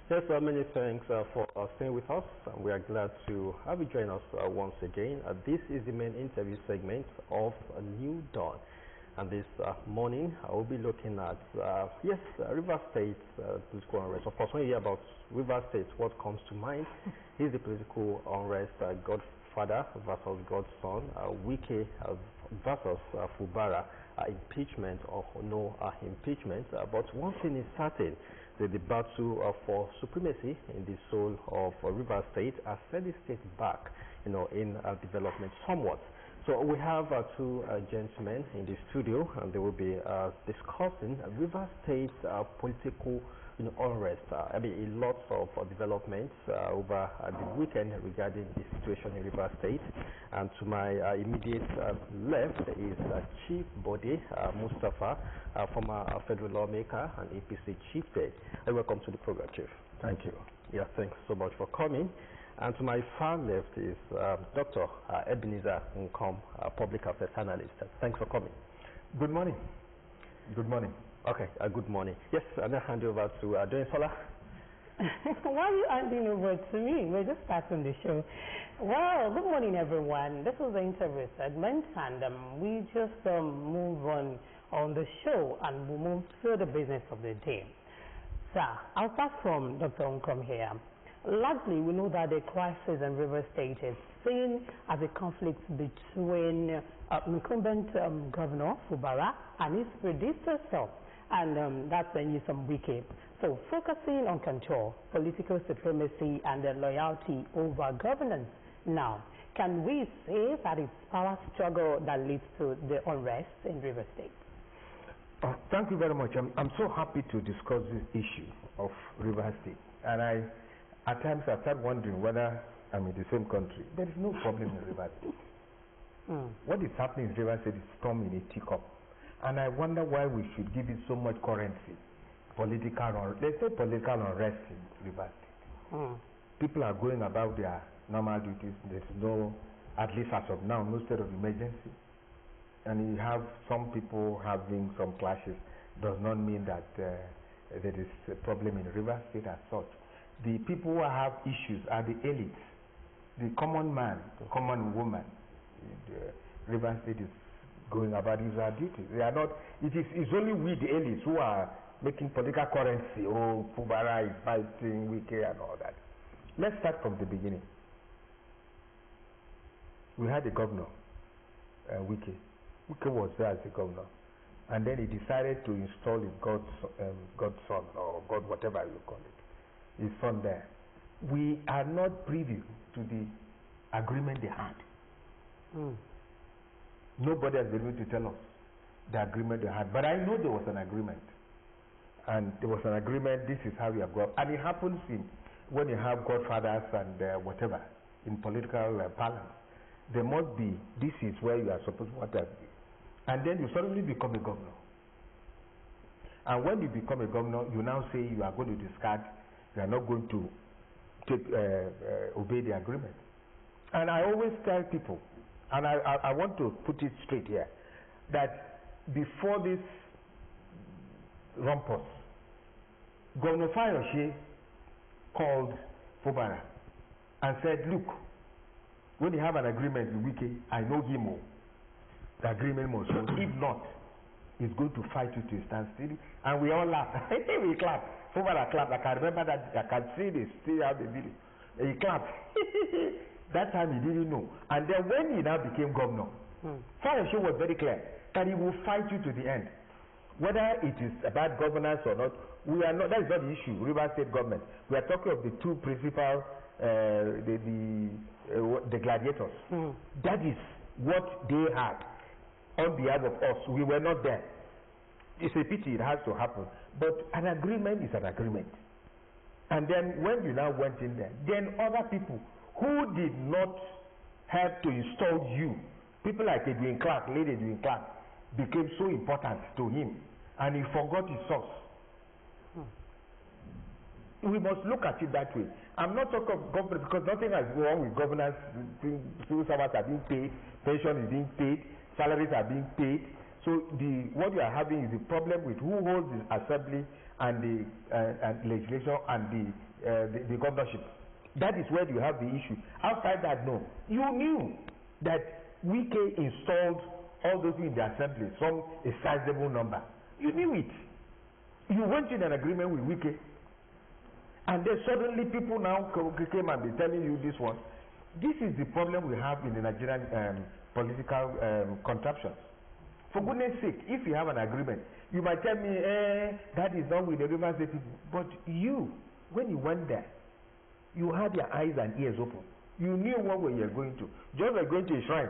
Yes, many thanks for staying with us. We are glad to have you join us once again. This is the main interview segment of New Dawn. And this morning, I will be looking at, River State political unrest. Of course, when you hear about River State, what comes to mind is the political unrest, Godfather versus Godson, Wike versus Fubara, impeachment or no impeachment. But one thing is certain, the battle for supremacy in the soul of River State has set the state back, in development somewhat. So we have two gentlemen in the studio, and they will be discussing River State's political unrest. A lot of developments over the weekend regarding the situation in River State. And to my immediate left is Chief Bode Mustafa, former federal lawmaker and APC chieftain. Welcome to the program, Chief. Thank you. Yeah, thanks so much for coming. And to my far left is Dr. Ebenezer Nkom, public affairs analyst. Thanks for coming. Good morning. Good morning. Okay, good morning. Yes, I'll now hand over to Doyin Sola. Why are you handing over to me? We're just starting the show. Well, good morning, everyone. This is the interview segment, and we just move on the show, and we'll move to the business of the day. So, I'll start from Dr. Nkom here. Largely, we know that the crisis in River State is seen as a conflict between incumbent Governor Fubara and his predecessor, and that's Nyesom Wike. So, focusing on control, political supremacy, and the loyalty over governance. Now, can we say that it's power struggle that leads to the unrest in River State? Thank you very much. I'm so happy to discuss this issue of River State, and at times I start wondering whether I'm in the same country. There is no problem in River State. What is happening in River State is storm in a teacup, and I wonder why we should give it so much currency. There's no political unrest in River State. People are going about their normal duties. There's no, at least as of now, no state of emergency. And you have some people having some clashes. Does not mean that there is a problem in River State as such. The people who have issues are the elites, the common man, the common woman. The River State is going about his duties. They are not. It's only we, the elites, who are making political currency. Oh, Fubara is fighting Wike and all that. Let's start from the beginning. We had a governor, Wike. Wike was there as a governor, and then he decided to install his godson or God, whatever you call it, his son there. We are not privy to the agreement they had. Nobody has been able to tell us the agreement they had, but I know there was an agreement, and there was an agreement. This is how we have got, and it happens when you have godfathers and whatever in political parlance. There must be, this is where you are supposed to be. And then you suddenly become a governor. And when you become a governor, you now say you are going to discard, you are not going to obey the agreement. And I always tell people, and I want to put it straight here, that before this rumpus, Governor Fayoshe called Fubara and said, look, when you have an agreement with Wike, I know him. The agreement must hold. If not, he's going to fight you to a standstill. And we all laugh. We clap. Fubara clapped. I can remember that. I can see this. See how the video. He clapped. That time he didn't know. And then when he now became governor, Fayoshe was very clear that he will fight you to the end. Whether it is about governance or not, we are not. That is not the issue. River State government. We are talking of the two principal, the gladiators. That is what they had on behalf of us. We were not there. It's a pity it has to happen, but an agreement is an agreement. And then when you now went in there, then other people who did not help to install you, people like Edwin Clark, Lady Edwin Clark, became so important to him, and he forgot his source. We must look at it that way. I'm not talking of government because nothing has gone wrong with governance. Civil servants are being paid, pension is being paid, salaries are being paid. So what you are having is the problem with who holds the assembly and the legislation and the governorship. That is where you have the issue. Outside that, no. You knew that Wike installed all those in the assembly, some a sizable number. You knew it. You went in an agreement with Wike, and then suddenly people now came and be telling you this one. This is the problem we have in the Nigerian political contraptions. For goodness sake, if you have an agreement, you might tell me, that is not with the Rivers State people. But you, when you went there, you had your eyes and ears open. You knew what you were going to. Just like going to a shrine,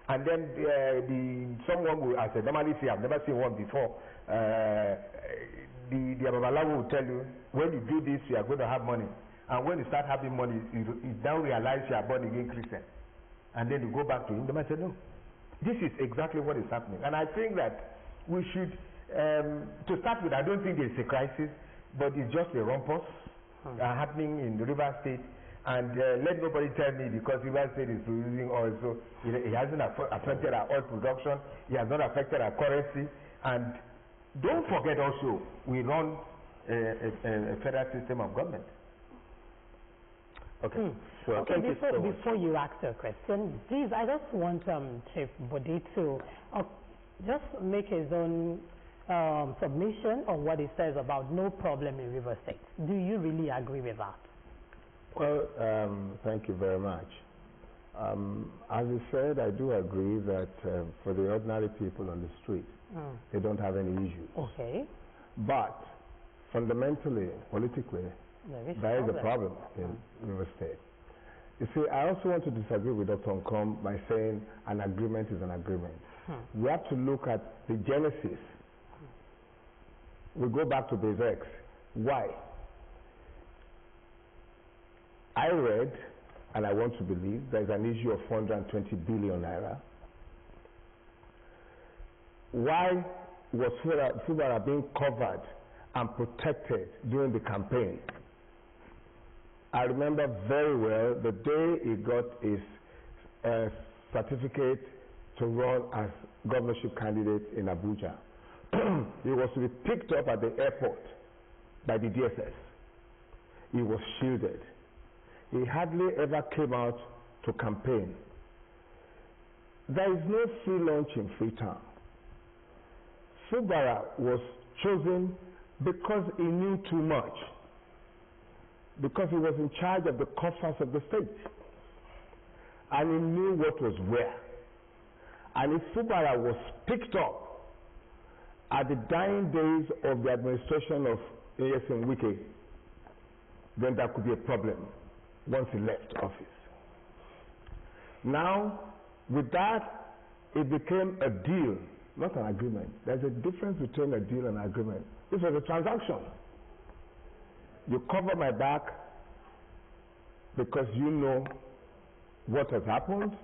and then someone will, as I normally say, I've never seen one before, the Babalawo will tell you, when you do this, you are going to have money. And when you start having money, you now realize you are born again Christian. And then you go back to him, they might say, no. This is exactly what is happening. And I think that we should, to start with, I don't think there's a crisis, but it's just a rumpus happening in the River State. And let nobody tell me because River State is producing oil, so it hasn't affected our oil production, it has not affected our currency. And don't forget also, we run a federal system of government. Okay. Sure. Okay, before you ask a question, please, I just want Chief Bode to just make his own submission on what he says about no problem in River State. Do you really agree with that? Well, thank you very much. As you said, I do agree that for the ordinary people on the street, they don't have any issues. Okay. But fundamentally, politically, there is a problem in River State. You see, I also want to disagree with Dr. Nkom by saying an agreement is an agreement. We have to look at the genesis. We go back to base X. Why? I read, and I want to believe, there's an issue of 420 billion naira. Why was Fubara being covered and protected during the campaign? I remember very well the day he got his certificate to run as governorship candidate in Abuja. He was to be picked up at the airport by the DSS. He was shielded. He hardly ever came out to campaign. There is no free lunch in Freetown. Fubara was chosen because he knew too much, because he was in charge of the coffers of the state, and he knew what was where. And if Fubara was picked up at the dying days of the administration of ASN Wike, then there could be a problem once he left office. Now, with that, it became a deal, not an agreement. There's a difference between a deal and an agreement. This was a transaction. You cover my back because you know what has happened.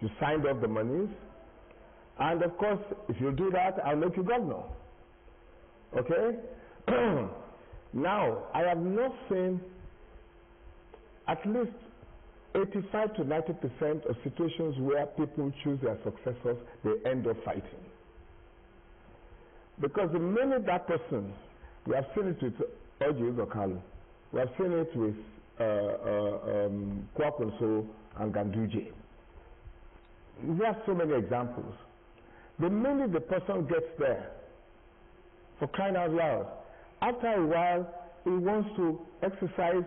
You signed off the monies. And of course, if you do that, I'll make you governor. Okay? Now, I have not seen at least 85 to 90% of situations where people choose their successors, they end up fighting. Because the minute that person, we have seen it with Oji Uzokalu, we have seen it with Kwakunso and Ganduje. We have so many examples. The minute the person gets there, for crying out loud, after a while, he wants to exercise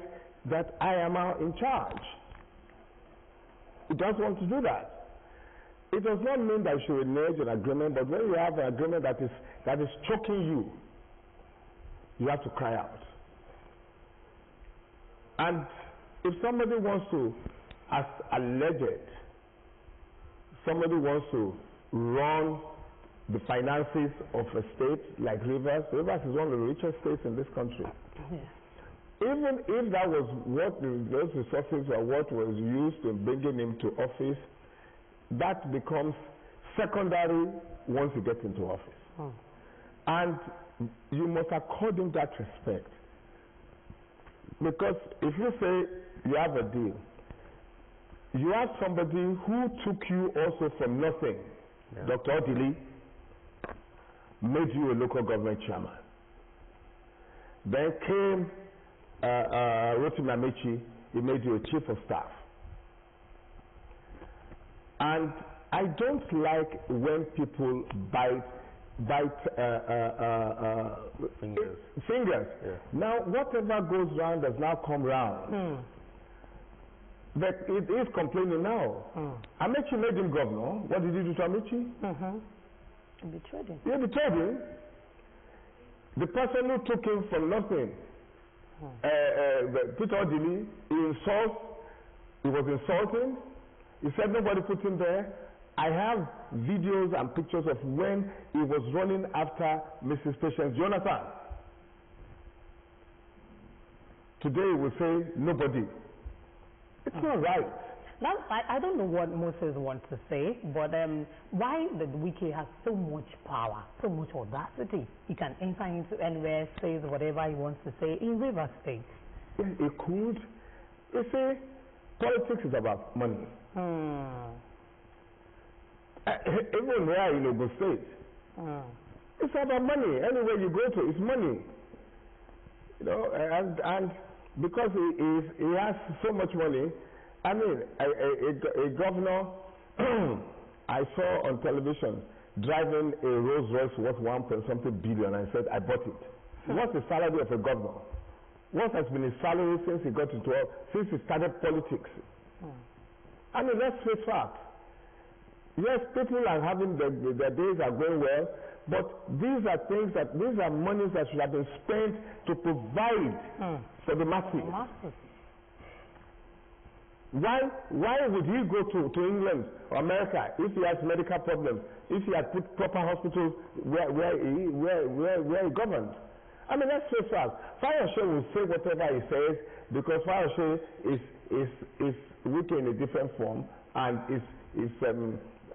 that I am in charge. He doesn't want to do that. It does not mean that you should renege an agreement, but when you have an agreement that is choking you, you have to cry out. And if somebody wants to, as alleged, somebody wants to run the finances of a state like Rivers is one of the richest states in this country. Yes. Even if that was what those resources were what was used in bringing him to office, that becomes secondary once you get into office. And you must accord him that respect. Because if you say you have a deal, you have somebody who took you also from nothing. Yeah. Dr. Odili made you a local government chairman. Then came Rotimi Amechi, he made you a chief of staff. And I don't like when people bite fingers. Yeah. Now, whatever goes round does now come round. But it is complaining now. Amechi made him governor. What did he do to Amechi? He betrayed him. He betrayed him. The person who took him from nothing, Peter Odili, he was insulting. He said nobody put him there. I have videos and pictures of when he was running after Mrs. Patience Jonathan. Today we will say nobody. It's not right. Now, I don't know what Moses wants to say, but why the Wiki has so much power, so much audacity? He can enter into anywhere, says whatever he wants to say in River State. Yes, he could. You see, politics is about money. Even here in Ogun State, it's about money. Anywhere you go to, it's money. You know, and because he has so much money. I mean, a governor I saw on television driving a Rolls Royce worth 1.something billion, and said, I bought it. What's the salary of a governor? What has been his salary since he got into since he started politics? I mean, let's face facts. Yes, people are having their days are going well, but these are monies that should have been spent to provide for the masses. Why would he go to England or America if he has medical problems, if he had put proper hospitals where he governed? I mean, let's face facts. Fayose will say whatever he says because Fayose is weak in a different form, and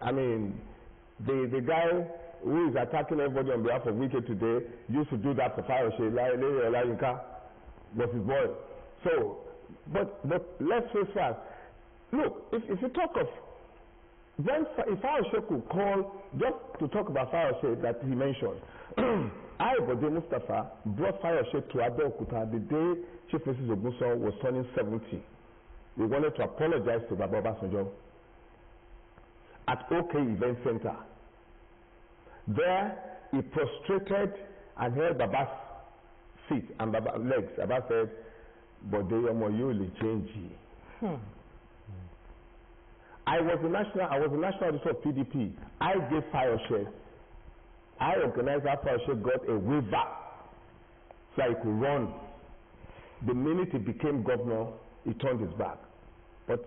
I mean, the guy who is attacking everybody on behalf of Wike today used to do that for Fayose. Olayinka was his boy. So, but let's face facts. Look, if you talk of if Fayose could call just to talk about Fayose that he mentioned, Bode Mustafa brought Fayose to Abeokuta the day Chief Mrs. Ogunso was turning 70. We wanted to apologize to Baba Obasanjo at OK Event Center. There, he prostrated and held Baba's feet and Baba's legs. Baba said, "Bode yomo yuli change." I was the national auditor of PDP. I gave Fayose. I organized how Fayose got a waiver so he could run. The minute he became governor, he turned his back. But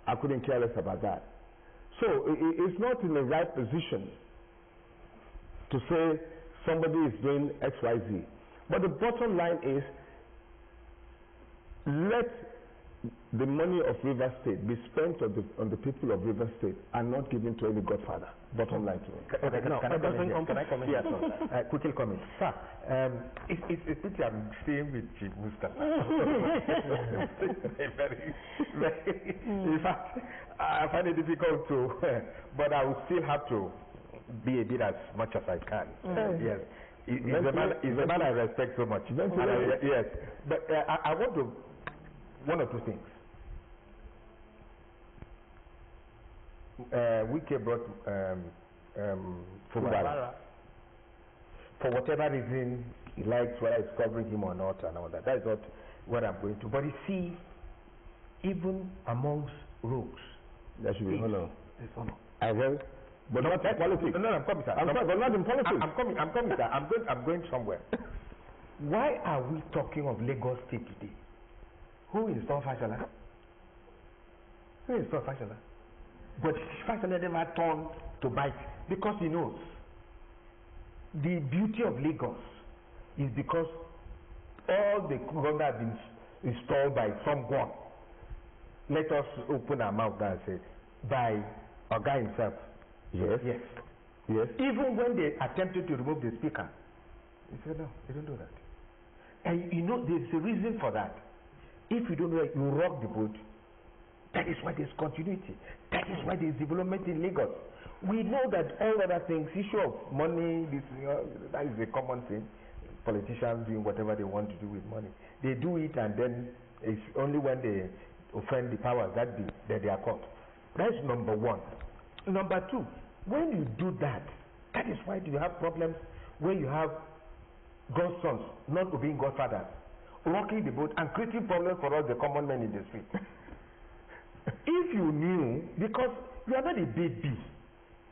I couldn't care less about that. So it's not in the right position to say somebody is doing XYZ. But the bottom line is, let the money of River State be spent on the people of River State and not given to any godfather. Bottom line to me. Can I comment? Yes, quickly comment. Sir, it's pity I'm staying with Chief Mustafa. In fact, I find it difficult to, but I will still have to be a bit as much as I can. Yes. He's a man I respect so much. Yes. But I want to, one or two things. Wike brought Fubara. For whatever reason he likes, whether it's covering him or not and all that. That is not what I'm going to. But you see, even amongst rogues, there should be honor. There's honor. I will. But not in politics. No, I'm coming, sir. I'm sorry, but not in politics. I'm coming, sir. I'm going somewhere. Why are we talking of Lagos State today? Who installed Fashola? Who installed Fashola? But Fashola never turned to bite because he knows the beauty of Lagos is because all the government have been installed by someone. Let us open our mouth and say, by a guy himself. Yes. Yes. Yes. Even when they attempted to remove the speaker, he said, no, they don't do that. And you know, there's a reason for that. If you don't know it, you rock the boat. That is why there's continuity. That is why there's development in Lagos. We know that all other things, issue of money, this, that is a common thing. politicians doing whatever they want to do with money. They do it, and then it's only when they offend the powers that they are caught. That's number one. Number two, when you do that, that is why you have problems where you have God's sons not obeying God's fathers, rocking the boat and creating problems for us, the common men in the street. If you knew, because you are not a baby,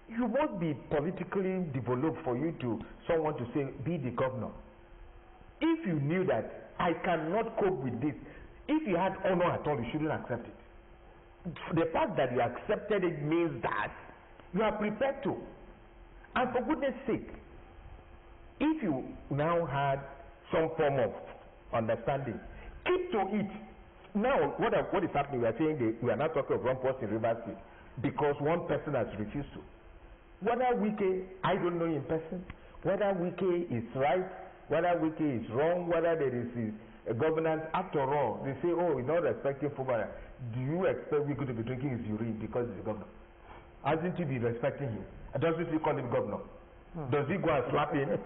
you must be politically developed for you to someone to say, be the governor. If you knew that I cannot cope with this, if you had honor at all, you shouldn't accept it. The fact that you accepted it means that you are prepared to. And for goodness sake, if you now had some form of understanding, keep to it. Now, what is happening? We are saying we are not talking of one person in Rivers State because one person has refused to. Whether Wike, I don't know in person, whether Wike is right, whether Wike is wrong, whether there is a governance. After all, they say, oh, we're not respecting Fubara. Do you expect Wike to be drinking his urine because he's a governor? Hasn't he be respecting him? Doesn't he call him governor? Does he go and slap him?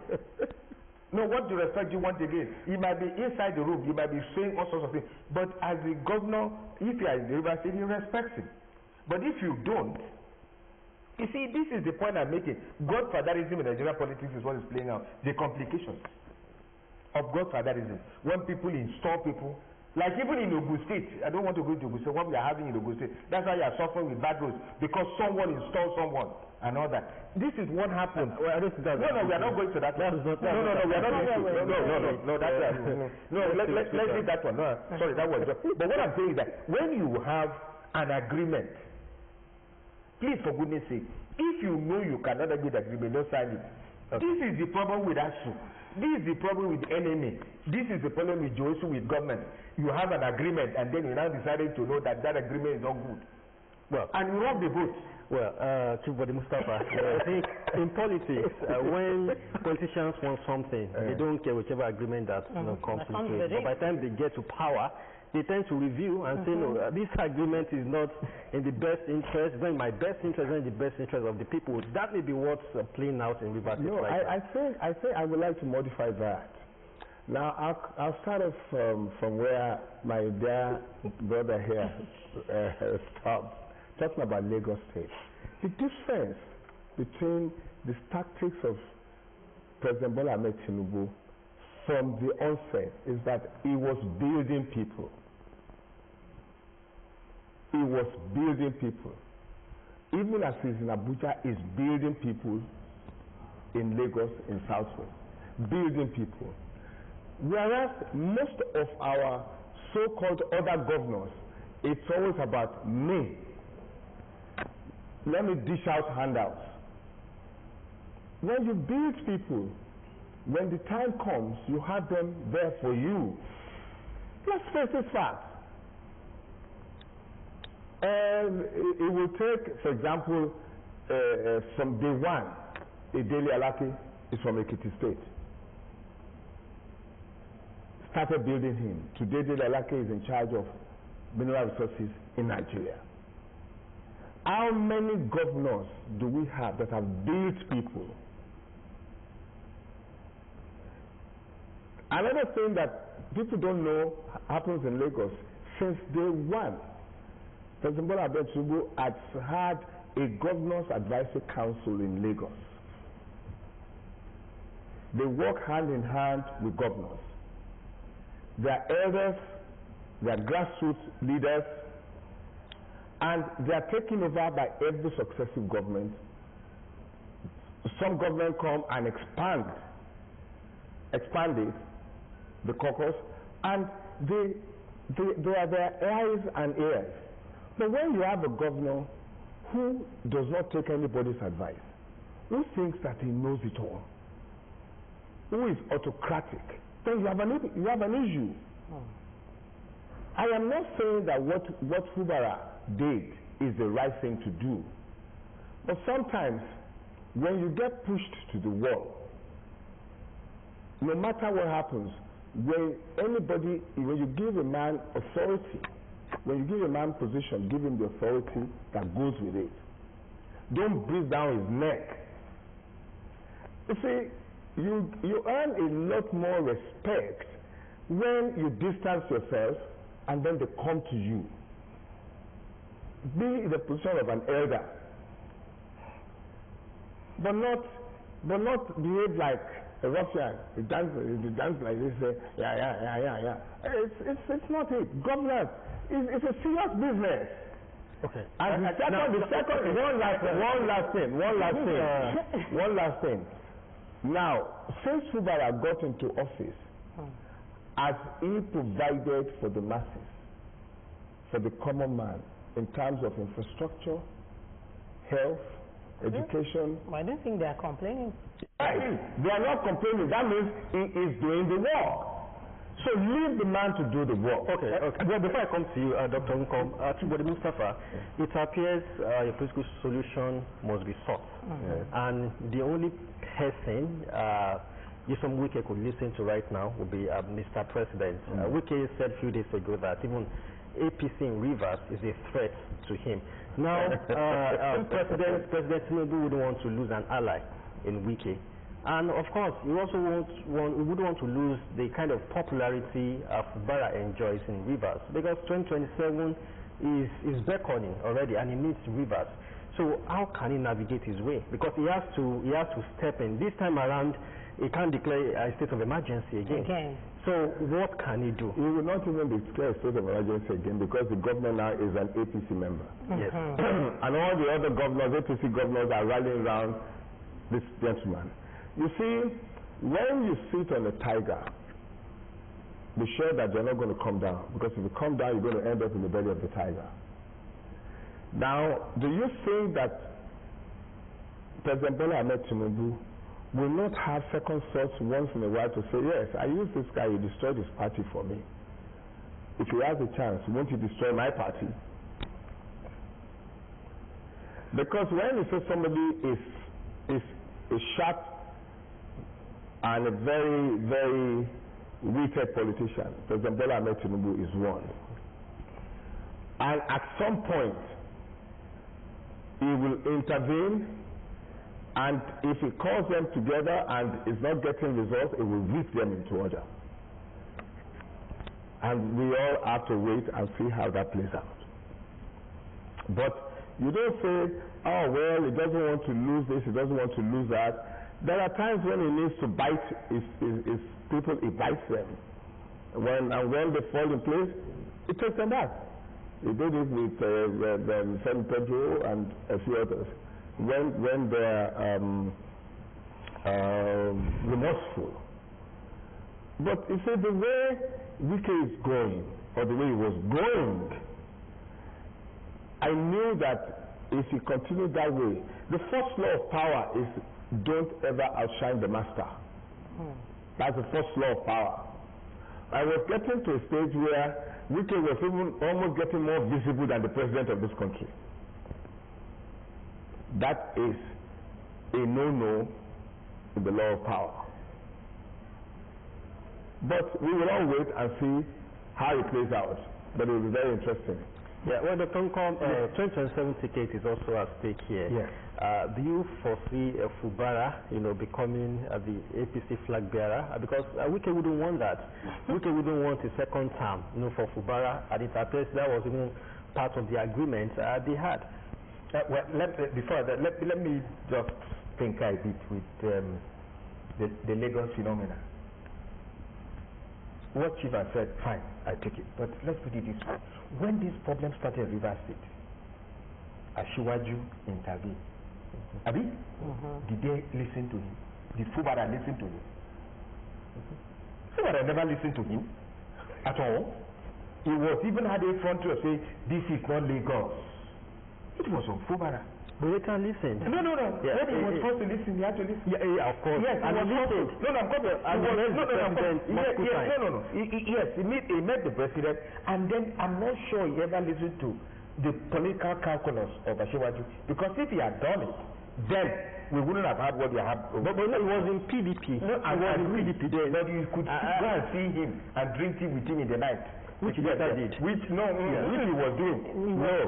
No, what the respect you want again? He might be inside the room, he might be saying all sorts of things. But as the governor, if you are in the River State, you respect him. But if you don't, you see, this is the point I'm making. Godfatherism in Nigerian politics is what is playing out. The complications of Godfatherism. When people install people, like even in Ogun State, I don't want to go into Ogun State, what we are having in Ogun State, that's why you are suffering with bad roads, because someone installed someone and all that. This is what happened. Well, we are not going to that. No, we are not going to. Let's leave that one. No, sorry, that was just. But what I'm saying is that when you have an agreement, please, for goodness sake, if you know you cannot agree with the agreement, don't sign it. Okay. This is the problem with ASU. This is the problem with NMA. This is the problem with Joesu, with government. You have an agreement, and then you now decided to know that that agreement is not good. Well, and you rob the boat. Well, Chief Body Mustafa, I think in politics, when politicians want something, they don't care whichever agreement that comes into it. But by the time they get to power, they tend to review and say, no, this agreement is not in the best interest, not in my best interest, not in the best interest of the people. That may be what's playing out in Rivers State. No, I think I would like to modify that. Now, I'll start off from where my dear brother here stopped, talking about Lagos State. The difference between the tactics of President Bola Ahmed Tinubu from the onset is that he was building people. He was building people. Even as he's in Abuja, he's building people in Lagos, in Southwest. Building people. Whereas most of our so-called other governors, it's always about me. Let me dish out handouts. When you build people, when the time comes, you have them there for you. Let's face this fact. It will take, for example, from day one, Ideli Alaki is from Ekiti State. Started building him. Today, Ideli Alaki is in charge of mineral resources in Nigeria. How many governors do we have that have built people? Another thing that people don't know happens in Lagos, since day one, President Bola Ahmed Tinubu has had a Governor's Advisory Council in Lagos. They work hand in hand with governors. They are elders, they are grassroots leaders, and they are taken over by every successive government. Some government come and expand it, the caucus, and they are their eyes and ears. But when you have a governor who does not take anybody's advice, who thinks that he knows it all, who is autocratic, then you have an issue. I am not saying that what Fubara did is the right thing to do. But sometimes, when you get pushed to the wall, no matter what happens, when you give a man authority, when you give a man position, give him the authority that goes with it. Don't breathe down his neck. You see, you earn a lot more respect when you distance yourself and then they come to you. Be in the position of an elder, but not behave like a ruffian. You dance like this. Yeah. It's not it. Governance it's a serious business. Okay. And the second, one last thing. Now, since Fubara got into office, has he provided for the masses, for the common man, in terms of infrastructure, health, education? I don't think they are complaining. Right. They are not complaining. That means he is doing the work. So leave the man to do the work. Okay. Well, before I come to you, Dr. Nkom, Chibodi Mustafa, it appears a political solution must be sought. And the only person Yisom Wike could listen to right now would be Mr. President. Wike said a few days ago that even APC in Rivers is a threat to him. Now, President Tinubu wouldn't want to lose an ally in Wike. And of course, we also wouldn't want to lose the kind of popularity Fubara enjoys in Rivers, because 2027 is beckoning already, and he needs Rivers. So how can he navigate his way? Because he has to step in. This time around, he can't declare a state of emergency again. So what can he do? He will not even declare a state of emergency again, because the governor now is an APC member. Yes. And all the other governors, APC governors, are rallying around this gentleman. You see, when you sit on a tiger, be sure that you're not going to come down, because if you come down, you're going to end up in the belly of the tiger. Now, do you think that President Bola Ahmed Tinubu will not have second thoughts once in a while to say, yes, I used this guy, he destroyed his party for me. If he has a chance, won't he destroy my party? Because when you say somebody is a sharp and a very, very wicked politician, President Bola Ahmed Tinubu is one. And at some point, he will intervene, and if he calls them together and is not getting results, he will whip them into order. And we all have to wait and see how that plays out. But you don't say, oh, well, he doesn't want to lose this, he doesn't want to lose that. There are times when he needs to bite his people, he bites them. When they fall in place, he takes them back. He did it with San Pedro and a few others. When they're remorseful. But you see, the way Wike is going, or the way he was going, I knew that if he continued that way, the first law of power is don't ever outshine the master. That's the first law of power. I was getting to a stage where Wike was even almost getting more visible than the president of this country. That is a no-no in the law of power. But we will all wait and see how it plays out. But it will be very interesting. Yeah, well, Dr. Nkom, 2027 ticket is also at stake here. Yes. Do you foresee Fubara, becoming the APC flag bearer? Because Wike wouldn't want that. Wike wouldn't want a second term, for Fubara, and it appears that was even part of the agreement they had. Well, before that, let me just think a bit with the Lagos phenomena. What Chief has said, fine, I take it. But let's put it this way. When this problem started in Rivers State, Asiwaju intervened. Abi? Did they listen to him? Did Fubara listen to him? Fubara never listened to him at all. He was even had a front to say, this is not Lagos. It was on Fubara. But they can listen. No. Yeah, when he was forced to listen, he had to listen. Yeah, of course. Yes, and he was listened. Yes, he met the president, and then I'm not sure he ever listened to the political calculus of Asiwaju, because if he had done it, then we wouldn't have had what we have. But no, it was in PDP. No, it was in PDP then. But you could go and see him and drink tea with him in the night. Which he did. Which he was doing. He was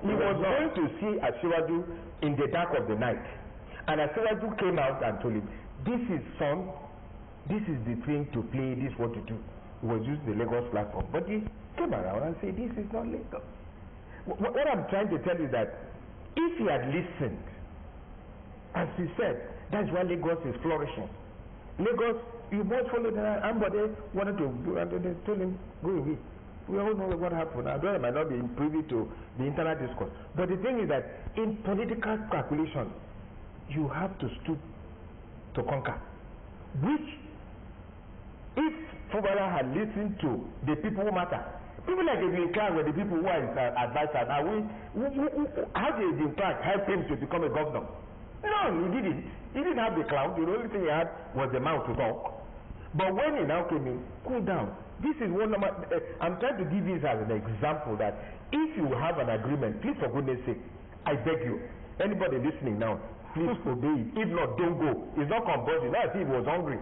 He was going to see Asiwaju in the dark of the night. And Asiwaju came out and told him, this is son, this is the thing to play, this is what to do. He was using the Lagos platform. But he came around and said, this is not Lagos. What I'm trying to tell you is that if he had listened, as he said, that's why Lagos is flourishing. Lagos, you must follow that. Somebody wanted to do, and they told him, go away. We all know what happened. I might not be privy to the internal discourse. But the thing is that in political calculation, you have to stoop to conquer. Which, if Fubara had listened to the people who matter, people like Edwin Clark were the people who are his advisors. How did Edwin Clark help him to become a governor? No, he didn't. He didn't have the clout. The only thing he had was the mouth to talk. But when he now came in, cool down. This is one number. I'm trying to give this as an example that if you have an agreement, please for goodness sake, I beg you, anybody listening now, please obey it. If not, don't go. It's not compulsory. Not as if he was hungry.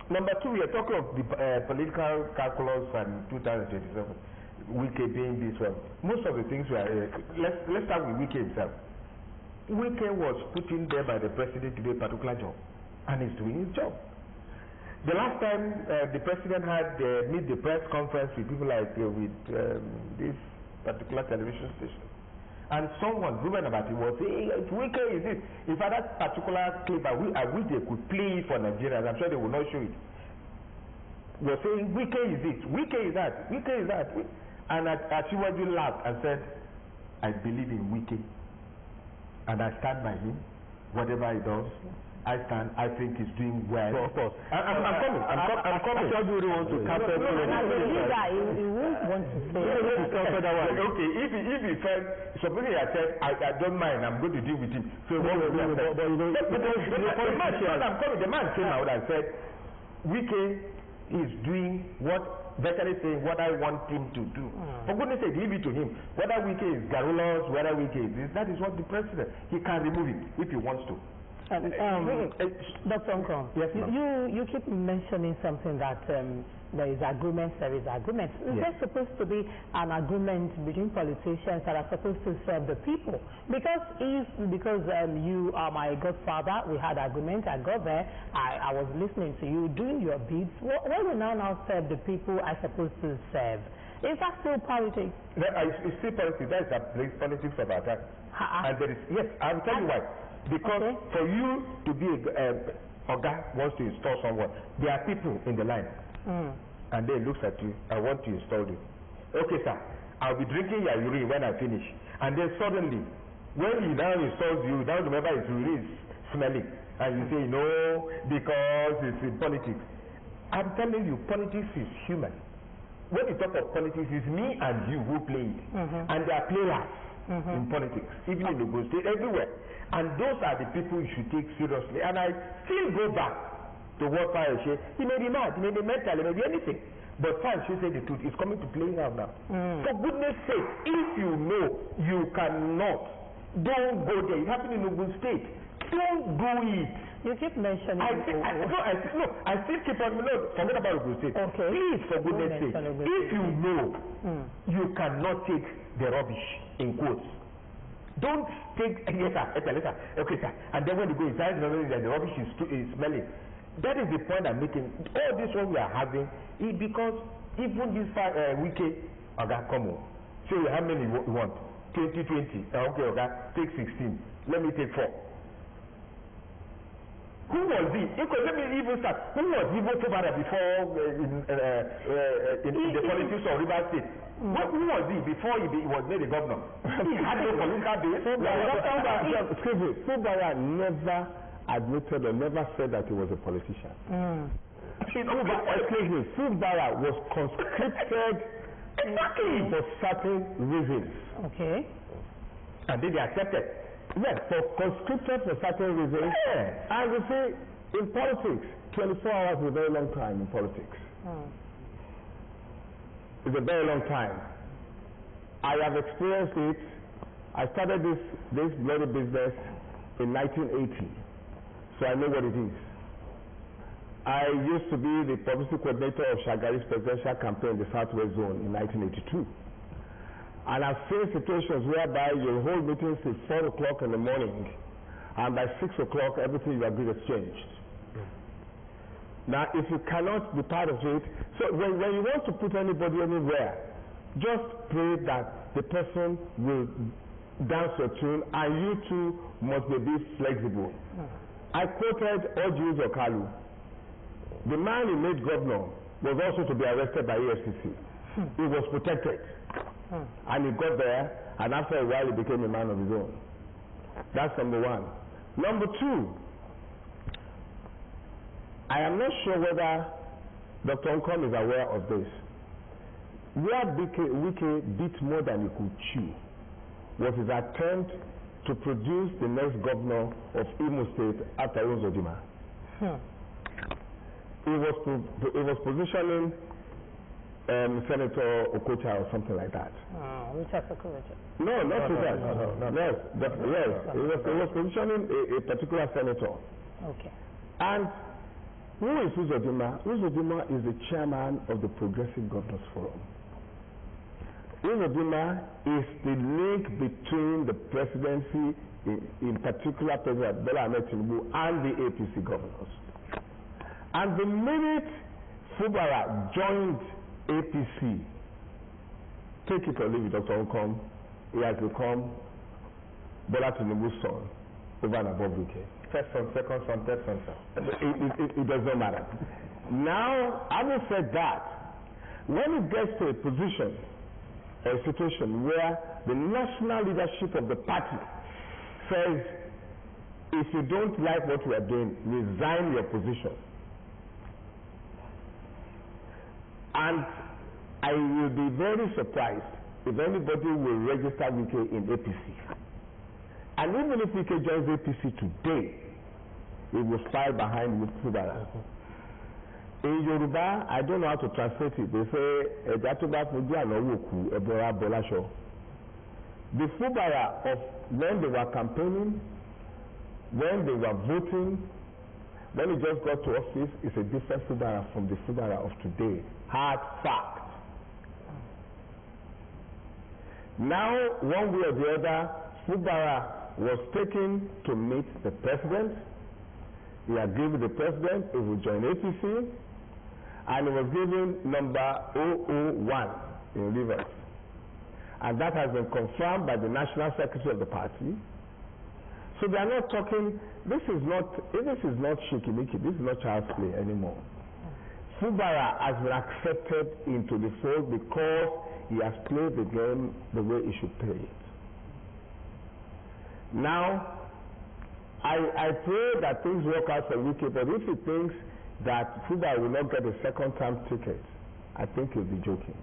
Number two, we are talking of the political calculus and 2027. Wike being this one. Most of the things we are. Let's start with Wike himself. Wike was put in there by the president to do a particular job, and he's doing his job. The last time the president had meet the press conference with people like with this particular television station, and someone, Ruben Abati, was saying, Wike is it? In fact, that particular clip, I wish they could play it for Nigerians. I'm sure they will not show it. Was saying, Wike is it? Wike is that? Wike is that? And Asiwaju laughed and said, I believe in Wike, and I stand by him. Whatever he does, I think he's doing well. Of course. I'm coming. I'm coming. I really want to capture he won't want to say. Okay, if he felt, suppose he had said, I don't mind, I'm going to deal with him. So what will happen? The man came out and said, Wike is doing what veterans say, what I want him to do. For goodness sake, leave it to him. Whether Wike is garrulous, whether Wike is this, that is what the president, he can remove it if he wants to. Dr. Uncle, yes, you keep mentioning something that there is agreement. Is there supposed to be an agreement between politicians that are supposed to serve the people? Because you are my godfather, we had agreement, I got there, I was listening to you, doing your bids. What will now serve the people I'm supposed to serve? Is that still politics? It's still politics. That is politics of attack. And there is, yes, I'll tell you why. Because for you to be Oga wants to install someone, there are people in the line, and they look at you, I want to install you. Okay, sir, I'll be drinking your urine when I finish. And then suddenly, when he now installs you, now remember his urine is smelling, and you say, no, because it's in politics. I'm telling you, politics is human. When you talk of politics, it's me and you who play it. And there are players in politics, even in the state, everywhere. And those are the people you should take seriously. And I still go back to what Fire said. He may be mad, he may be mental, he may be anything. But Fire should say the truth. It's coming to playing out now. For goodness sake, if you know you cannot, don't go there. It happened in Ogun State. Don't do it. You keep mentioning I still keep on, forget about Ogun State. Okay. Please, for goodness sake, if you know you cannot take the rubbish, in quotes, don't take, yes sir, okay sir, and then when you go inside, the rubbish is smelling. That is the point I'm making. All this one we are having is because even this Wike, come on, show you how many you want. 2020, okay, take 16, let me take 4. Who was he? Let me even start. Who was he before in the politics of River State? Who was he before he was made a governor? He had no political base. Fubara never admitted or never said that he was a politician. Fubara was conscripted for certain reasons. Okay. And then they accepted. Yes, for conscripted for certain reasons. And you see, in politics, 24 hours is a very long time in politics. It's a very long time. I have experienced it. I started this bloody business in 1980, so I know what it is. I used to be the publicity coordinator of Shagari's presidential campaign in the Southwest Zone in 1982. And I've seen situations whereby you hold meetings till 4 o'clock in the morning, and by 6 o'clock everything you agreed is changed. Now, if you cannot be part of it, so when you want to put anybody anywhere, just pray that the person will dance your tune, and you too must be a bit flexible. I quoted OGTV On. The man he made governor was also to be arrested by EFCC. He was protected, and he got there, and after a while he became a man of his own. That's number one. Number two, I am not sure whether Dr. Nkom is aware of this. Where Wike bit more than he could chew was his attempt to produce the next governor of Imo State after Uzodinma. He was positioning Senator Okocha or something like that. Richard Okocha. No, not Richard. Yes, he was positioning a particular senator. Okay. And who is Uzodinma? Uzodinma is the chairman of the Progressive Governors Forum. Uzodinma is the link between the presidency, in particular President Bola Ahmed Tinubu, and the APC governors. And the minute Fubara joined APC, take it or leave it, Dr. Nkom, he has become Bola Tinubu's son over and above Wike. First son, second son, third son. It does not matter. Now, having said that, when it gets to a position, a situation where the national leadership of the party says, if you don't like what we are doing, resign your position. And I will be very surprised if anybody will register Wike in APC. And even if Wike joins APC today, it will spy behind with Fubara. In Yoruba, I don't know how to translate it. They say, the Fubara of when they were campaigning, when they were voting, when he just got to office, is a different Fubara from the Fubara of today. Hard fact. Now, one way or the other, Fubara was taken to meet the president. He agreed with the president, he would join APC, and he was given number 001 in Rivers. And that has been confirmed by the national secretary of the party. So they are not talking, this is not shikimiki, this is not child's play anymore. Fubara has been accepted into the fold because he has played the game the way he should play it. Now, I pray that things work out for Wike, but if he thinks that Fubara will not get a second term ticket, I think he'll be joking.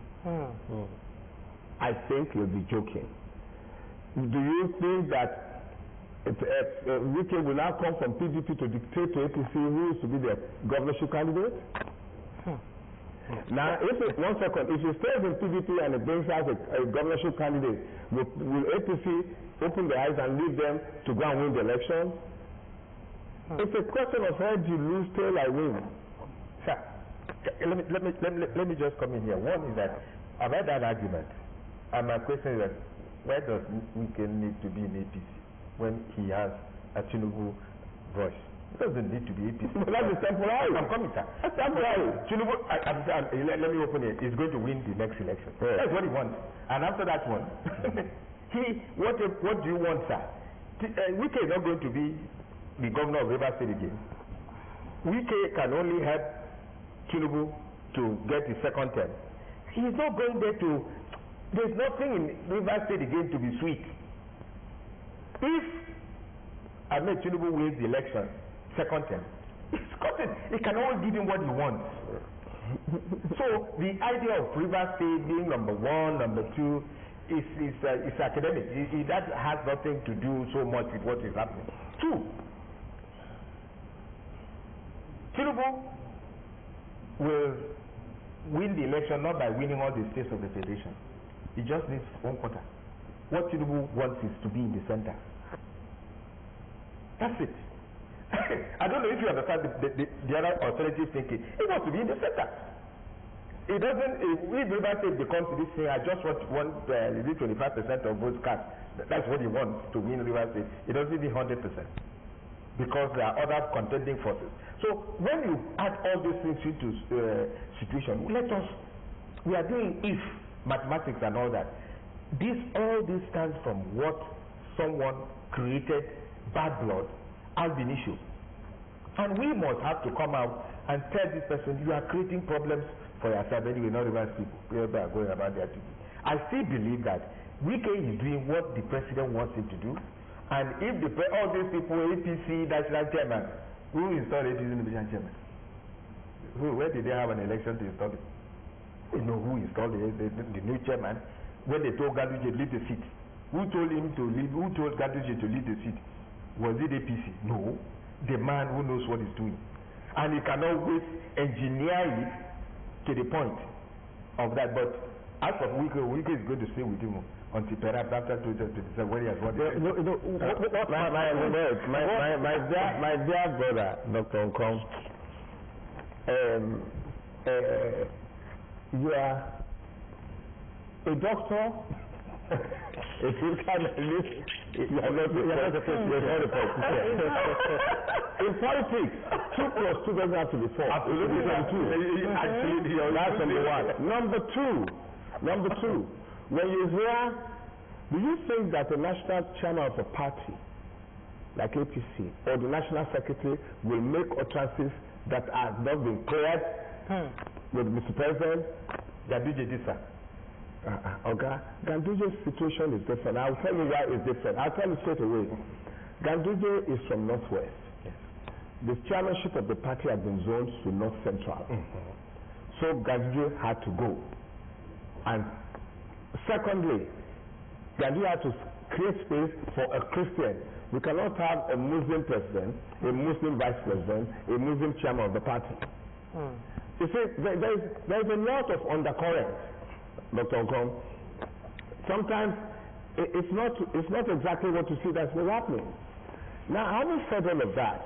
I think he'll be joking. Do you think that Wike will now come from PDP to dictate to APC who is to be the governorship candidate? Now, if he stays in PDP and it brings out a governorship candidate, will APC open their eyes and leave them to go and win the election? It's a question of head you lose, tail I win. Sir, let me just come in here. One is that I've heard that argument, and my question is that why does Wike need to be in APC when he has a Tinubu voice? It doesn't need to be APC. But that is temporary. I'm coming, sir. That's temporary. Tinubu, let me open it. He's going to win the next election. Yeah. That's what he wants. And after that one, what do you want, sir? Wike is not going to be the governor of Rivers State again. Wike can only help Tinubu to get his second term. He's not going there to. There's nothing in Rivers State again to be sweet. If Ahmed Tinubu wins the election, second term, he's got it. He can only give him what he wants. So the idea of Rivers State being number one, number two, is academic. That has nothing to do so much with what is happening. Two, Tinubu will win the election not by winning all the states of the federation. He just needs one quarter. What Tinubu wants is to be in the center. That's it. I don't know if you understand the other alternative thinking. He wants to be in the center. It doesn't. If Rivers State becomes this thing, I just want 25% of votes cast. That's what he wants to win Rivers State. It doesn't need 100%. because there are other contending forces. So when you add all these things into situation, we are doing if mathematics and all that. All this stands from what someone created, bad blood, ab initio. And we must have to come out and tell this person, you are creating problems for yourself anyway, not reverse people. People are going about their duty. I still believe that Wike is doing what the president wants him to do. And if all these people, APC, national chairman, who installed APC national chairman? Where did they have an election to install it? You know who installed the new chairman? When they told Ganduje to leave the seat, who told him to leave? Who told Ganduje to leave the seat? Was it APC? No, the man who knows what he's doing, and he can always engineer it to the point of that. But as for Wike is going to stay with him until perhaps after 2027 when he has won. My dear brother, Dr. Nkong, you are a doctor, a fiscal analyst, you are not a politician. In politics, 2 plus 2 doesn't have to be 4. Absolutely. Actually, that's number one. Number two, when you hear, do you think that the national chairman of a party like APC or the national secretary will make utterances that have not been cleared with Mr. President? Ganduje did, sir. Okay. Ganduje's situation is different. I'll tell you why it's different. I'll tell you straight away. Ganduje is from Northwest. Yes. The chairmanship of the party had been zoned to North Central. So Ganduje had to go. And secondly, Ganduje had to create space for a Christian. We cannot have a Muslim president, a Muslim vice president, a Muslim chairman of the party. You see, there's a lot of undercurrent, Dr. Nkong. Sometimes it's not exactly what you see that's what's happening. Now, having said all of that,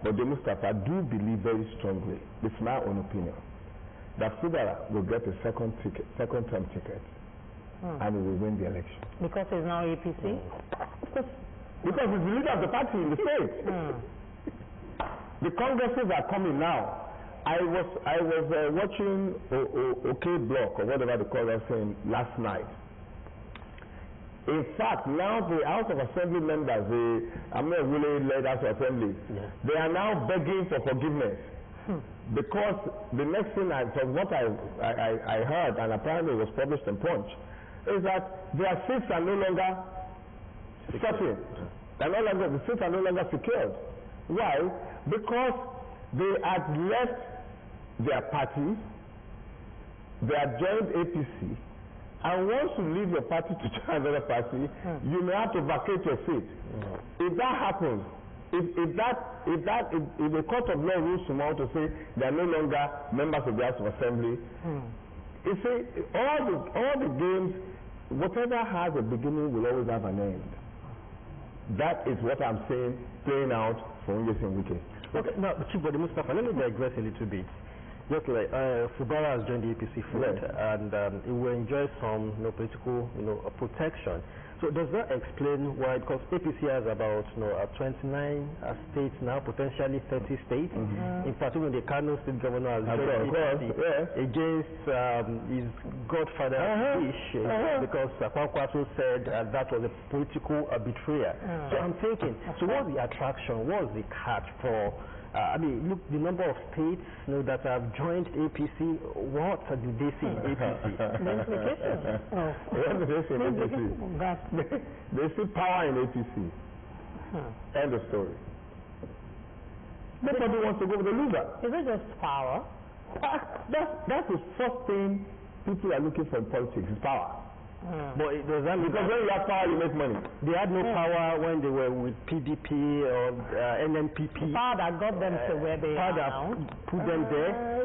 Bode Mustapha, do believe very strongly, it's my own opinion, that Fubara will get a second-term ticket and he will win the election. Because he's now APC? Because he's the leader of the party in the state. The congresses are coming now. I was watching OK Block or whatever they call that thing last night. In fact, now the House of Assembly members, I'm not really led House of Assembly, they are now begging for forgiveness. Because the next thing from what I heard, and apparently it was published in Punch, is that their seats are no longer certain. The seats are no longer secured. Why? Because they had left their party, they had joined APC, and once you leave your party to join another party, you may have to vacate your seat. If that happens, if the court of law rules tomorrow to say they are no longer members of the House of Assembly, you see, all the games, whatever has a beginning will always have an end. That is what I'm saying, playing out for Unrest and Wike. Okay, now, Chief Bode Mustapha, let me digress a little bit. Just like Fubara has joined the APC front, and it will enjoy some political protection. So does that explain why? Because APC has about 29 states now, potentially 30 states. In particular, the Kano State Governor has joined APC against his godfather wish, because Kwankwaso said that was a political betrayal. So I'm thinking, so what's the attraction? What's the catch for? I mean, look, the number of states that have joined APC, what do they see in APC? What do they see in APC? They see power in APC. End of story. Nobody wants to go with the loser. Is it just power? That's the first thing people are looking for in politics, is power. But does that mean because when you have power, you make money? They had no power when they were with PDP or NNPP. The power that got them to where they are now. Put them there.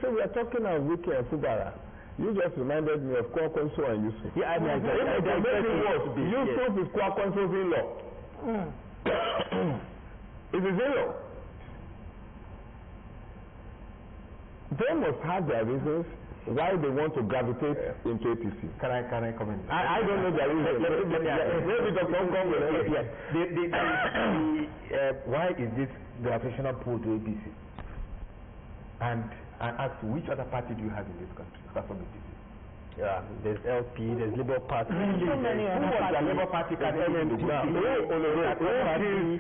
So we are talking of Wike and Fubara. You just reminded me of Kwankwaso and Yusuf. Yeah, I mean, Yusuf is Kwankwaso's in-law. It's his in-law. They must have their reasons why they want to gravitate into APC. Can I comment? I don't know their reasons. Maybe Dr. Oncom will. Yes. Why is this gravitational pull to APC? And I ask, which other party do you have in this country? Apart from APC? Yeah, there's LP, there's Labour Party. So many other The parties. Labour Party candidate?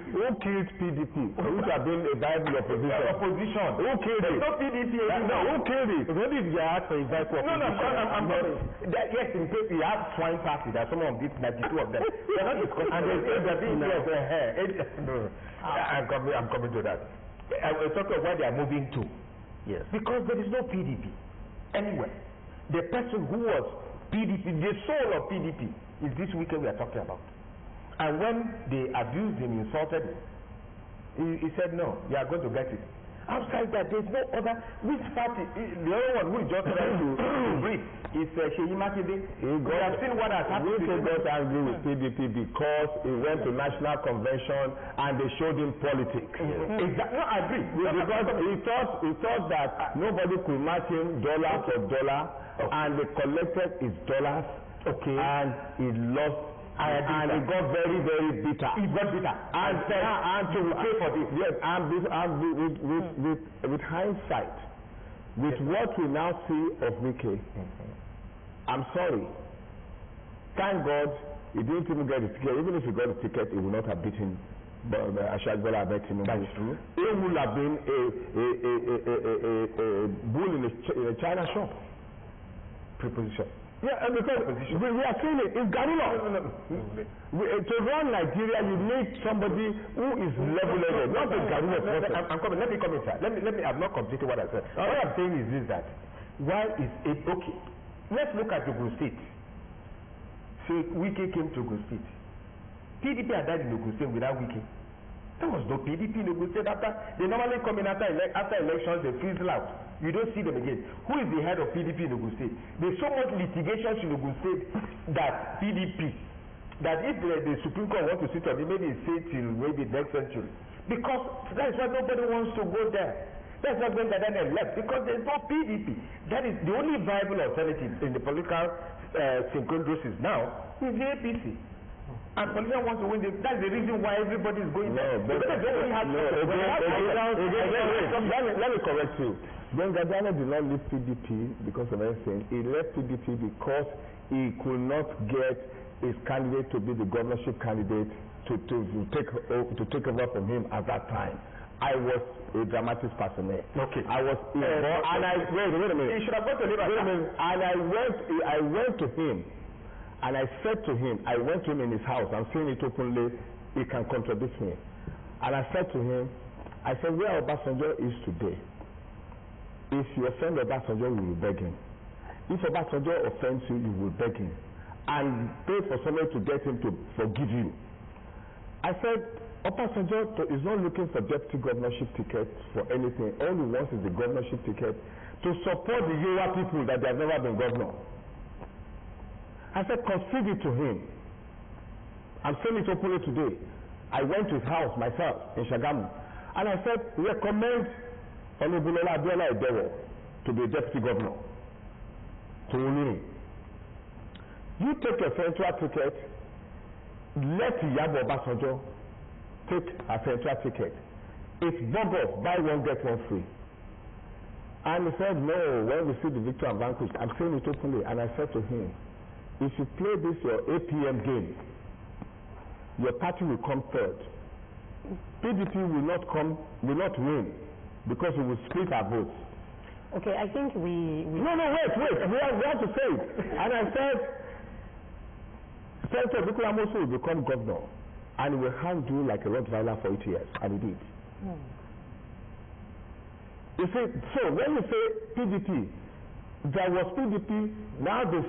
Who killed PDP? Which have been a viable opposition? Who killed it? No PDP. No, who killed it? Maybe if they ask for a viable opposition. I'm sorry. Yes, in case you have Swine Party, there are some of these 92 of them. They are not discussing. And I'm coming to that. We're talking about where they are moving to. Yes. Because there is no PDP anywhere. The person who was PDP, the soul of PDP, is this weekend we are talking about. And when they abused him, insulted him, he said, no, you are going to get it. Outside that, there's no other. Which party? The other one who is just trying to breathe is Sheyi Makinde. We have seen what has happened. We got angry with PDP because he went to national convention and they showed him politics. Exactly. No, I agree. Because he thought that nobody could match him dollar for dollar, and they collected his dollars, and he lost. And he got very, very bitter. He got bitter. And said, and to pay for this. Yes, with hindsight, with what we now see of Wike, I'm sorry. Thank God he didn't even get the ticket. Even if he got the ticket, he would not have beaten Ashadbola Tinubu. That is true. He would have been a bull in a China shop. Preposition. Yeah, because we are saying it. It's Garilla. To run Nigeria, you need somebody who is level-headed, not a Garilla person. I'm coming. Let me come inside. Let me. I've not completed what I said. What I'm saying is this: that why is it okay? Let's look at Ogun State. So Wike came to Ogun State. PDP had died in Ogun State without Wike. There was no PDP in Ogun State after. They normally come in after elections. They fizzle out. You don't see them again. Who is the head of PDP in Ogun State? There's so much litigation in Ogun State that PDP, that if the Supreme Court wants to sit on it, maybe it's say till maybe next century. Because that's why nobody wants to go there. That's why when Gandhi left, because there's no PDP. That is the only viable alternative in the political synchronicity now is the APC. And politicians want to win. That's the reason why everybody is going there. Let me correct you. When Gandhi did not leave PDP because of anything, he left PDP because he could not get his candidate to be the governorship candidate to take over from him at that time. I was a dramatic personnel. Okay. I was involved, and wait a minute. He should have gone to Labour. Wait a minute. And I went to him. And I said to him, I went to him in his house, I'm saying it openly, he can contradict me. And I said to him, I said, where Obasanjo is today, if you offend Obasanjo, you will beg him. If Obasanjo offends you, you will beg him. And pay for somebody to get him to forgive you. I said, Obasanjo is not looking for deputy governorship ticket for anything. All he wants is the governorship ticket to support the Yoruba people that they have never been governor. I said, concede it to him. I'm saying it openly today. I went to his house myself in Shagamu, and I said, recommend Olubulola Abiola Edewo to be deputy governor to Uniri. You take a central ticket, let Iyabo Obasanjo take a central ticket. It's bogus, buy one get one free. And he said, no, when we see the victor and vanquish, I'm saying it openly, and I said to him, if you play this your APM game, your party will come third. PDP will not win, because we will split our votes. Okay, I think we No, wait. We have to say it. And I said, Senator Bukulamoso will become governor, and will hand you like a Rottweiler for 8 years, and he did. You see, so when you say PDP, there was PDP, now they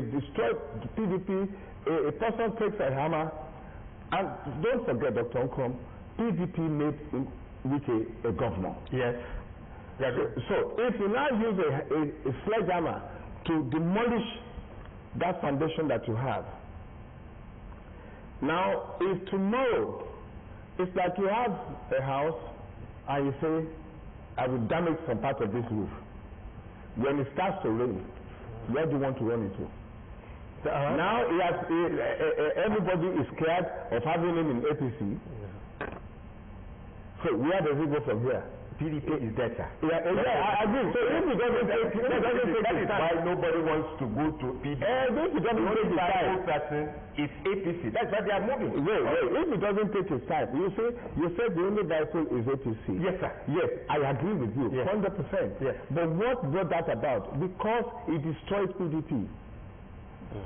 destroyed PDP, a person takes a hammer, and don't forget, Dr. Oncom, PDP made Wike a governor. Yes. So if you now use a sledgehammer to demolish that foundation that you have, now if tomorrow, it's like you have a house, and you say, I will damage some part of this roof. When it starts to rain, where do you want to run into? Now everybody is scared of having him in APC. So where does he go from here? PDP is better. Yeah, I agree. So if he doesn't take that is why nobody wants to go to PDP. If he doesn't take his time, person is APC. That's why they are moving. Wait. If he doesn't take his time, you said the only vehicle is APC. Yes, sir. Yes, I agree with you, 100%. Yes. But what brought that about? Because it destroyed PDP.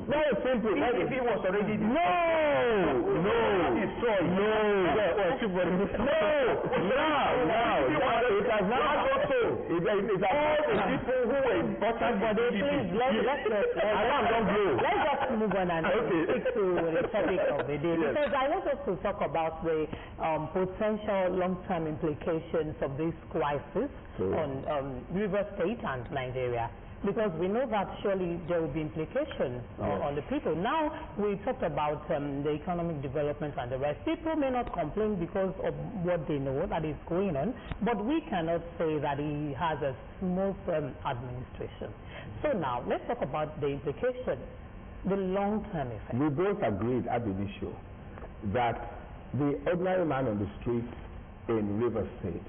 That is simple. PDP was already destroyed. No. It has not happened. It has all the people who were important for the Please, let's just move on and stick to the topic of the day. Because I want us to talk about the potential long-term implications of this crisis on River State and Nigeria. Because we know that surely there will be implications on the people. Now, we talked about the economic development and the rest. People may not complain because of what they know that is going on, but we cannot say that he has a smooth administration. So now, let's talk about the implications, the long-term effect. We both agreed at the issue that the ordinary man on the street in River State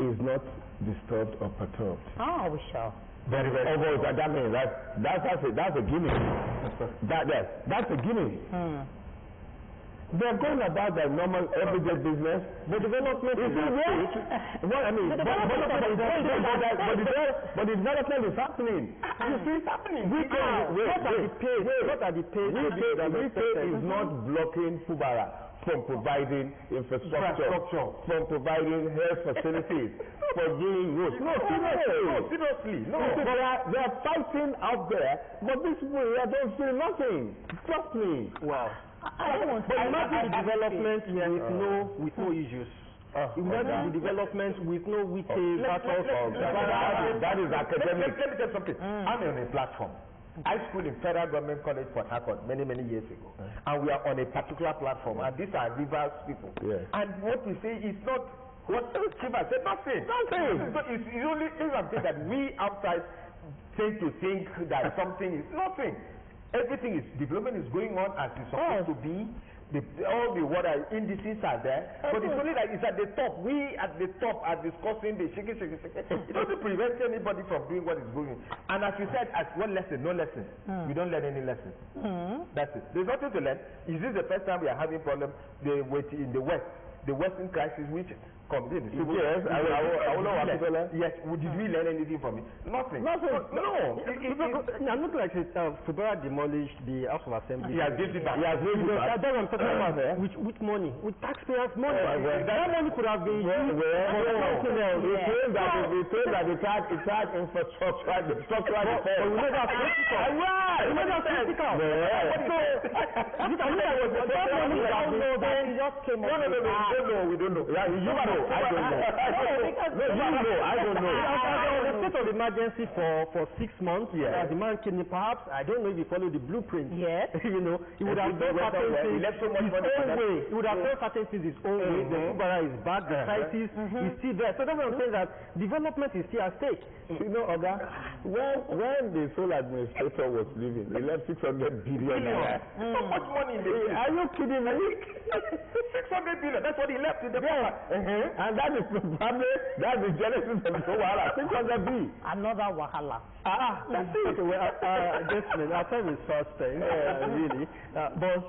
is not disturbed or perturbed. Oh, we shall. Very, very. That means that's a gimmick. That's a gimmick. They're going about their normal everyday business. The development is but the development is happening. You see, it's happening. What are the pace? We is not blocking Fubara from providing infrastructure, from providing health facilities, for doing roads. No, seriously. They are fighting out there, but this way I don't feel nothing. Trust me. Wow. Imagine the development with no issues. Imagine the development with no witty battles. That is academic. Let me tell you something. I'm on a platform. I schooled in Federal Government College Port Harcourt many years ago, and we are on a particular platform, and these are Rivers people. Yes. And what we say is not what Chiba said. Nothing. So it's only something that we outside tend to think that something is nothing. Everything is development is going on as it's supposed to be. All the water indices are there, but it's only that it's at the top. We at the top are discussing the shaking. It doesn't prevent anybody from doing what is going on. And as you said, as one lesson, no lesson. We don't learn any lesson. That's it. There's nothing to learn. Is this the first time we are having problems in the West? The Western crisis, which comes in. Yes, I will know what people learn. Yes, did we learn anything from it? Nothing. No. I'm not like Fubara demolished the House of Assembly. He has given it back. That's what I'm talking about there. With money, with taxpayers' money. That money could have been used for something else. We say that it had infrastructure, the structural reform. But we never critical. Right. We never critical. No, we don't know. Yeah, you know. I don't know. I don't know. The state of emergency for 6 months. As the man came in, perhaps I don't know if you follow the blueprint. Yes. He would have done certain things his own way. He would have done certain things his own way. The Fubara is bad. The crisis is still there. So that's what I'm saying, that development is still at stake. You know, Oga, when the sole administrator was leaving, he left 600 billion. So much money. Are you kidding me? 600 billion. That's what he left in the paper. And that is probably the genesis of the wahala. 600 billion. Another wahala. That's it. Gentlemen, our time is fast spent, really. But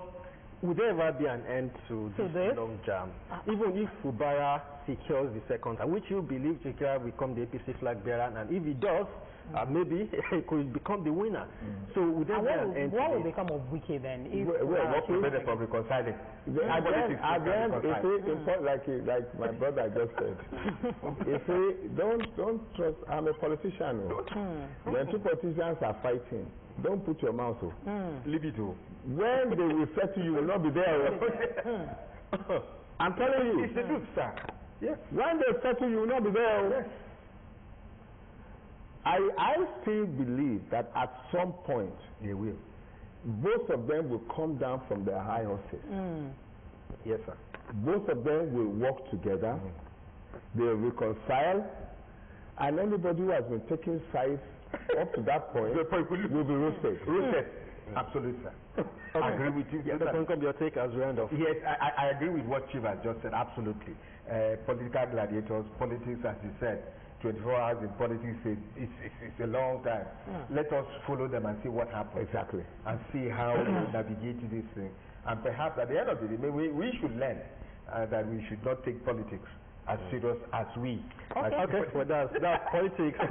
would there ever be an end to this long jam? Even if Fubara secures the second, which you believe Chikra will become the APC flag bearer, and if he does, maybe he could become the winner. So would there be an end to what will this? become of Wiki then? What prevented from reconciling? Again, if we import, like my brother just said, if we don't trust, I'm a politician. When two politicians are fighting, don't put your mouth on. Leave it to. When they will settle, you will not be there. I'm telling you. It's the truth, sir. Yes. When they settle, you will not be there. Yes. I still believe that at some point They will. both of them will come down from their high horses. Yes, sir. Both of them will work together. They will reconcile. and anybody who has been taking sides up to that point will be roasted. Roasted. Absolutely, sir. I agree with you. Yes, come your take as we end off. Yes, I agree with what Chief has just said. Absolutely. Political gladiators, politics, as you said, 24 hours in politics it's a long time. Let us follow them and see what happens. Exactly. And see how we navigate this thing. And perhaps at the end of the day, we should learn that we should not take politics as serious as we. Okay. Well, that's politics. And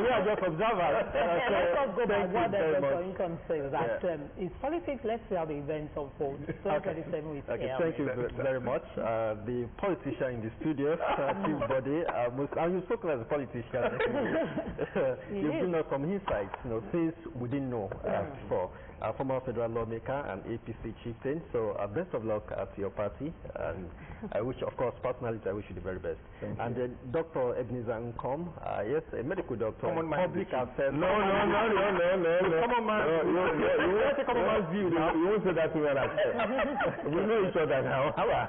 we are just observers. Let's not go back what very Dr. much. Income says that it's politics. Let's see how the events unfold. 2027 with Thank you very much. The politician in the studio, Chief Body, and you've spoken as a politician. You've given us some insights, things we didn't know before. Former federal lawmaker and APC chieftain. So best of luck at your party, and I wish, of course, personally, I wish you the very best. And then Dr. Ebenezer Nkom, yes, a medical doctor, public affairs. No. Common man. You want to common man's view now? You won't say that to me like that. We know each other now. Okay.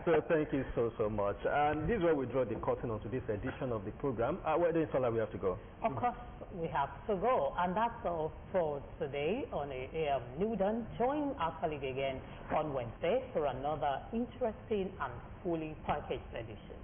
So thank you so much. And this is where we draw the curtain onto this edition of the program. Where do you feel like we have to go? Of course, we have to go. And that's all for today on a New Dawn. Join our colleague again on Wednesday for another interesting and fully packaged edition.